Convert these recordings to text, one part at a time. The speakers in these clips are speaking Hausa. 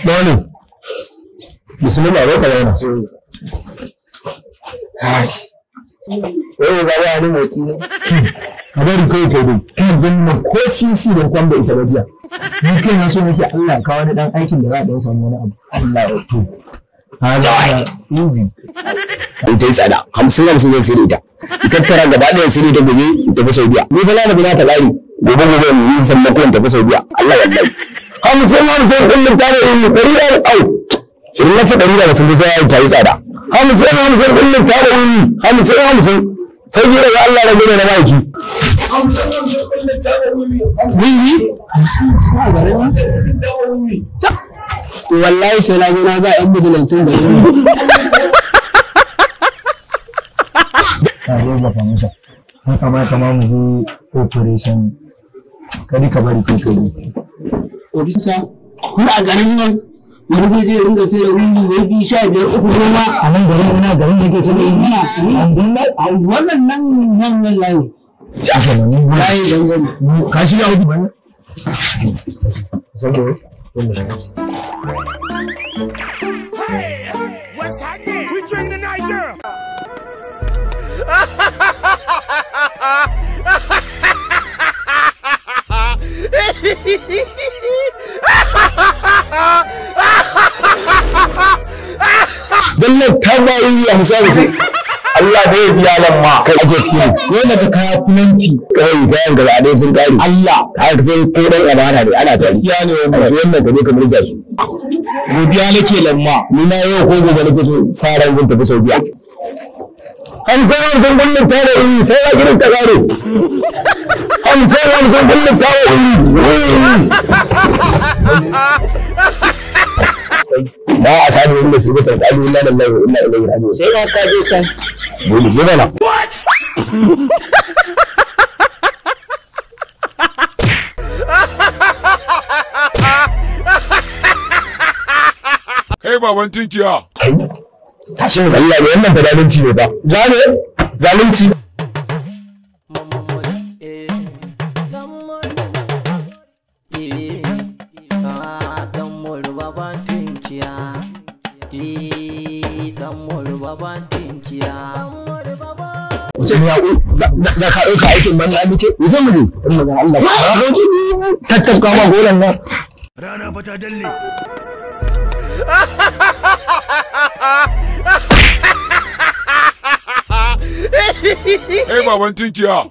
Dole. Bismillah ba ka yana. Ai. Wai ba ya ni motsi ne. Ka bari kai dai. Kan bin ko sisi da kwanda ita bajiya. Ni kai na so nake Allah ka wani dan aikin da za a dan samu wani abu. Allah ya to. Ha ja easy. Ita tsada 50 zai sai ita. Tattara gaba ɗayan sai ta gobe ta fi Saudiya. Ni fa na ta ƙari. Gobe yi sammakon ta fi Saudiya. Allah wallahi. 50 kullum ta da yin 100 au. Idan na ce 100 sun fi sai ta yi tsada. 50 kullum ta da yin 50 sai jira ga Allah rabu ne na baki. 50 kullum ta da yin 50 wallahi sai na zo na ga yan bidilantun da yin. Zo ba masa. Haka ma kama mu zo operation. Kadi ka bari kai kai. Obisa, kun a garin nan wani zai je ringa sai da wuri wai bi 15 uku goma a nan garin muna garin yake sai da yana a wannan nan layi. Layi dangane. Ka shiga hudu ba? Saboda Hey, what's happening? We drinking tonight, girl. Zallan tabayi ya misali Allah da ya biya nan ma kai ake cikin wanda ka kaya plenty kai gayan gaba dai sun kare Allah haka sai ko dan amana ne ana ta gaskiya ne wannan gaba ka murza su godiya nake lamma ni na yau ko gobe nake so saran zan tafi Saudiya an san kullum tare yi sai ya kirista kare an san kullum tare yi ba a sani wanda su rubuta ƙadu illa da Allah illa ilaihi raji'un sai ka je can dole ne bana Kai baban tinkiya. tashi mu Allah ne wannan zalunci ne ba zalunci mutum ya da ka ɗauka aikin banza muke mutum mu ne in magan Allah ba roƙi tattafka ma golan nan Rana fa ta dalle. Hey baban tinkiya.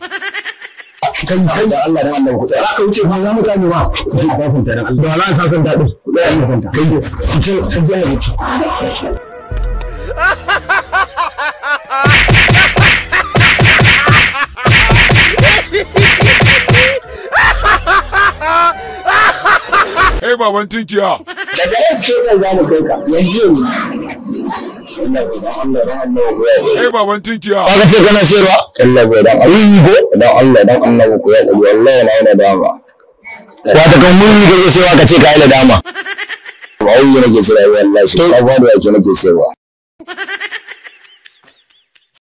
kai da Allah dan Allah ku tsaya aka wuce ba za mu tsani ba ku ji sasanta dan Allah ba za sasanta din ku da Allah sasanta kai ku ce ku je ne Hey baban tinkiya. daga nan sai zan ga mu kai ka yanzu Hey baban tinkiya. aka ce kana sayarwa Allah bai dan Allah dan Allah ku ya dabi wallahi na yana dama wata kan mun yi kake sayarwa ka ce ka yi da dama ba wai nake sayarwa wallahi sai ka ba da yake nake sayarwa